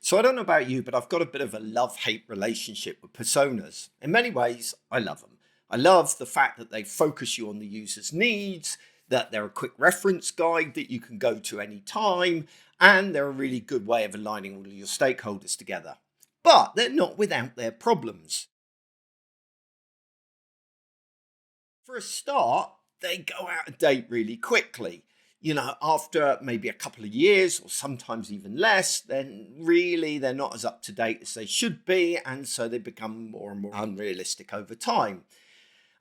So I don't know about you, but I've got a bit of a love-hate relationship with personas. In many ways, I love them. I love the fact that they focus you on the user's needs, that they're a quick reference guide that you can go to any time, and they're a really good way of aligning all of your stakeholders together. But they're not without their problems. For a start, they go out of date really quickly. After maybe a couple of years or sometimes even less, then really they're not as up to date as they should be. And so they become more and more unrealistic over time.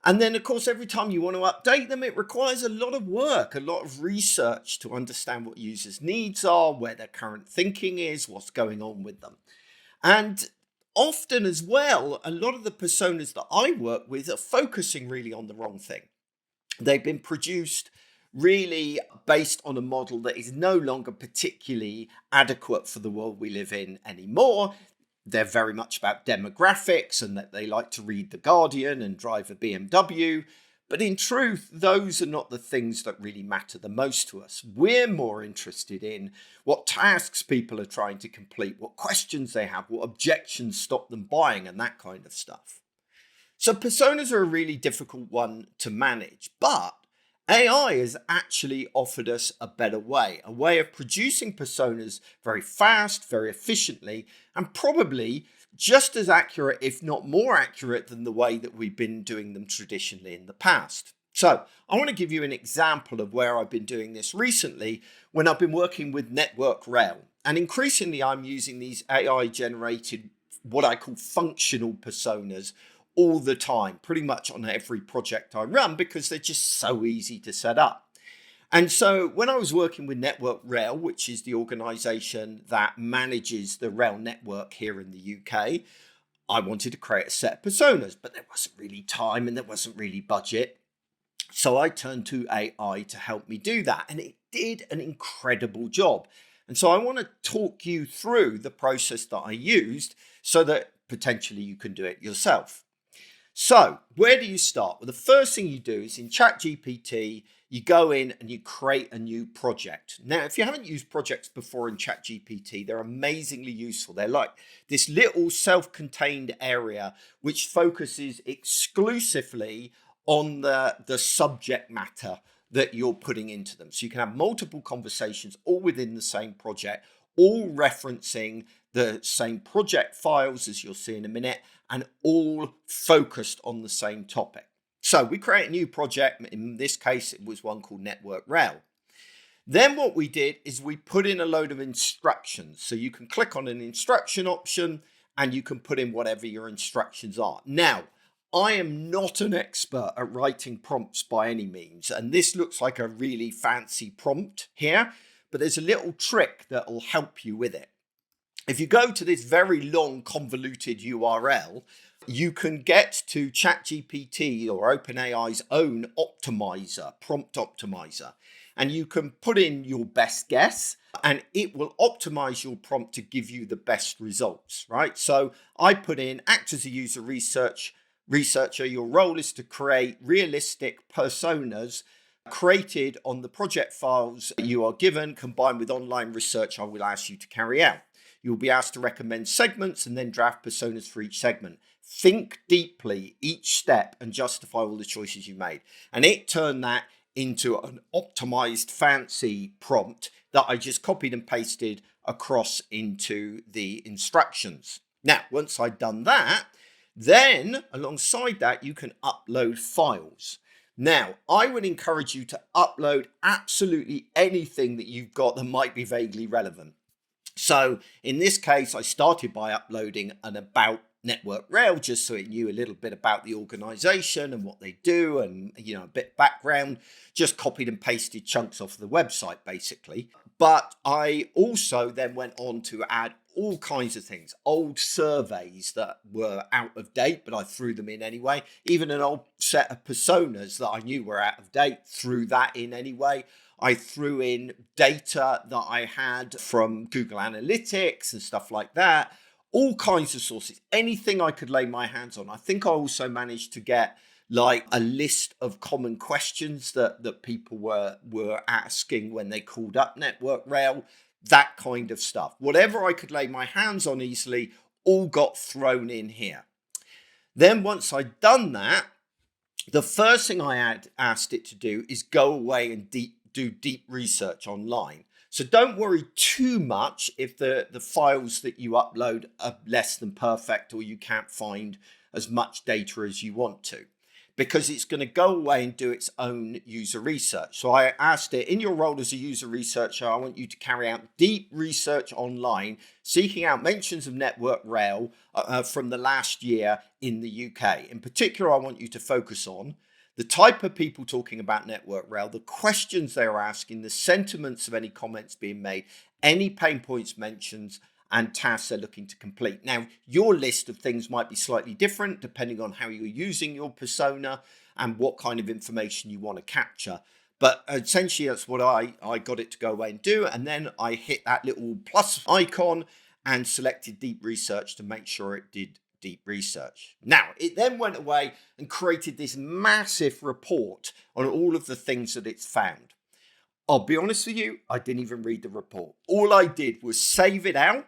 And then, of course, every time you want to update them, it requires a lot of work, a lot of research to understand what users' needs are, where their current thinking is, what's going on with them. And often as well, a lot of the personas that I work with are focusing really on the wrong thing. They've been produced really based on a model that is no longer particularly adequate for the world we live in anymore. They're very much about demographics and that they like to read The Guardian and drive a BMW. But in truth, those are not the things that really matter the most to us. We're more interested in what tasks people are trying to complete, what questions they have, what objections stop them buying, and that kind of stuff. So personas are a really difficult one to manage, but AI has actually offered us a better way, a way of producing personas very fast, very efficiently, and probably just as accurate, if not more accurate, than the way that we've been doing them traditionally in the past. So I want to give you an example of where I've been doing this recently when I've been working with Network Rail. And increasingly, I'm using these AI generated, what I call functional personas, all the time, pretty much on every project I run, because they're just so easy to set up. And so when I was working with Network Rail, which is the organization that manages the rail network here in the UK, I wanted to create a set of personas, but there wasn't really time and there wasn't really budget. So I turned to AI to help me do that, and it did an incredible job. And so I want to talk you through the process that I used so that potentially you can do it yourself. So where do you start? Well, the first thing you do is in ChatGPT, you go in and you create a new project. Now, if you haven't used projects before in ChatGPT, they're amazingly useful. They're like this little self-contained area which focuses exclusively on the subject matter that you're putting into them. So you can have multiple conversations all within the same project, all referencing the same project files, as you'll see in a minute, and all focused on the same topic. So we create a new project. In this case, it was one called Network Rail. Then what we did is we put in a load of instructions. So you can click on an instruction option and you can put in whatever your instructions are. Now, I am not an expert at writing prompts by any means, and this looks like a really fancy prompt here, but there's a little trick that will help you with it. If you go to this very long convoluted URL, you can get to ChatGPT or OpenAI's own optimizer, prompt optimizer, and you can put in your best guess and it will optimize your prompt to give you the best results, right? So I put in, act as a user researcher. Your role is to create realistic personas created on the project files you are given, combined with online research I will ask you to carry out. You'll be asked to recommend segments and then draft personas for each segment. Think deeply each step and justify all the choices you made. And it turned that into an optimized fancy prompt that I just copied and pasted across into the instructions. Now, once I'd done that, then alongside that, you can upload files. Now, I would encourage you to upload absolutely anything that you've got that might be vaguely relevant. So in this case, I started by uploading an about Network Rail, just so it knew a little bit about the organization and what they do and, a bit of background, just copied and pasted chunks off the website, basically. But I also then went on to add all kinds of things, old surveys that were out of date, but I threw them in anyway. Even an old set of personas that I knew were out of date, threw that in anyway. I threw in data that I had from Google Analytics and stuff like that. All kinds of sources, anything I could lay my hands on. I think I also managed to get like a list of common questions that people were asking when they called up Network Rail. that kind of stuff. Whatever I could lay my hands on easily, all got thrown in here. Then once I'd done that, the first thing I had asked it to do is go away and do deep research online. So don't worry too much if the files that you upload are less than perfect or you can't find as much data as you want to, because it's going to go away and do its own user research. So I asked it, in your role as a user researcher, I want you to carry out deep research online, seeking out mentions of Network Rail from the last year in the UK. In particular, I want you to focus on the type of people talking about Network Rail, the questions they're asking, the sentiments of any comments being made, any pain points mentioned, and tasks they're looking to complete. Now, your list of things might be slightly different depending on how you're using your persona and what kind of information you want to capture. But essentially, that's what I got it to go away and do. And then I hit that little plus icon and selected deep research to make sure it did deep research. Now, it then went away and created this massive report on all of the things that it's found. I'll be honest with you, I didn't even read the report. All I did was save it out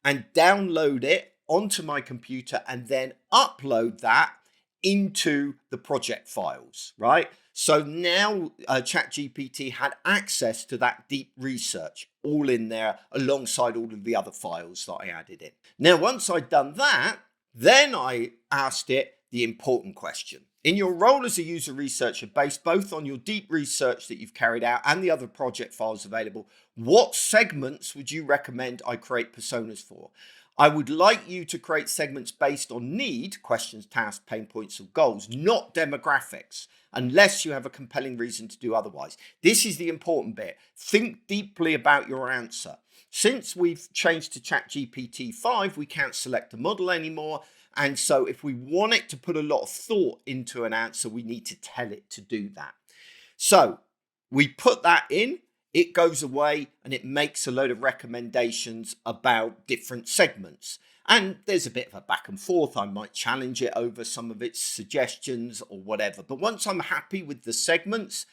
and download it onto my computer and then upload that into the project files, right? So now ChatGPT had access to that deep research all in there alongside all of the other files that I added in. Now, once I'd done that, then I asked it the important question. In your role as a user researcher, based both on your deep research that you've carried out and the other project files available, what segments would you recommend I create personas for? I would like you to create segments based on need, questions, tasks, pain points, or goals, not demographics, unless you have a compelling reason to do otherwise. This is the important bit. Think deeply about your answer. Since we've changed to ChatGPT 5, we can't select a model anymore. And so if we want it to put a lot of thought into an answer, we need to tell it to do that. So we put that in, it goes away and it makes a load of recommendations about different segments. And there's a bit of a back and forth. I might challenge it over some of its suggestions or whatever. But once I'm happy with the segments,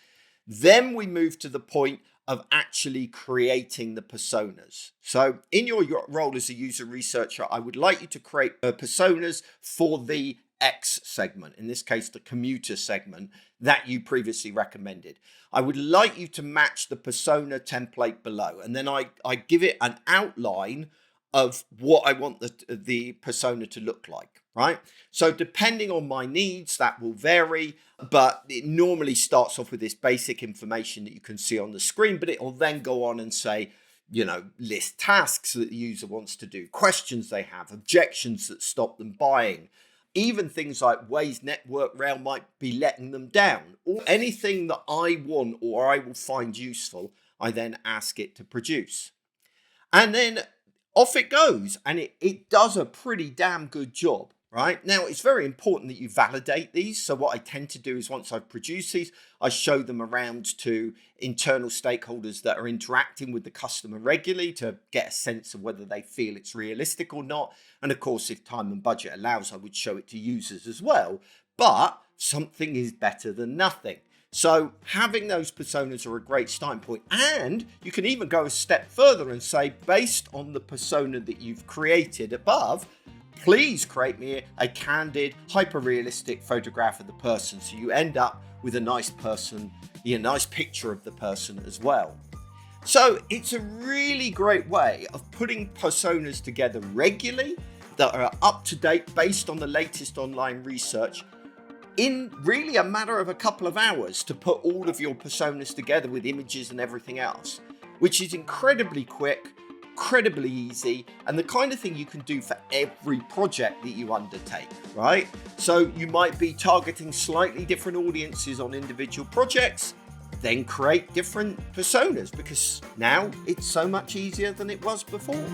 then we move to the point of actually creating the personas. So in your role as a user researcher, I would like you to create personas for the X segment, in this case, the commuter segment that you previously recommended. I would like you to match the persona template below. And then I give it an outline of what I want the persona to look like, right? So depending on my needs, that will vary, but it normally starts off with this basic information that you can see on the screen, but it will then go on and say, you know, list tasks that the user wants to do, questions they have, objections that stop them buying, even things like ways Network Rail might be letting them down, or anything that I want or I will find useful, I then ask it to produce. And then off it goes, and it does a pretty damn good job, right? Now, it's very important that you validate these. So what I tend to do is once I've produced these, I show them around to internal stakeholders that are interacting with the customer regularly to get a sense of whether they feel it's realistic or not. And of course, if time and budget allows, I would show it to users as well. But something is better than nothing. So having those personas are a great starting point. And you can even go a step further and say, based on the persona that you've created above, please create me a candid, hyper-realistic photograph of the person. So you end up with a nice person, a nice picture of the person as well. So it's a really great way of putting personas together regularly that are up to date based on the latest online research in really a matter of a couple of hours to put all of your personas together with images and everything else, which is incredibly quick, incredibly easy, and the kind of thing you can do for every project that you undertake, right? So you might be targeting slightly different audiences on individual projects, then create different personas because now it's so much easier than it was before.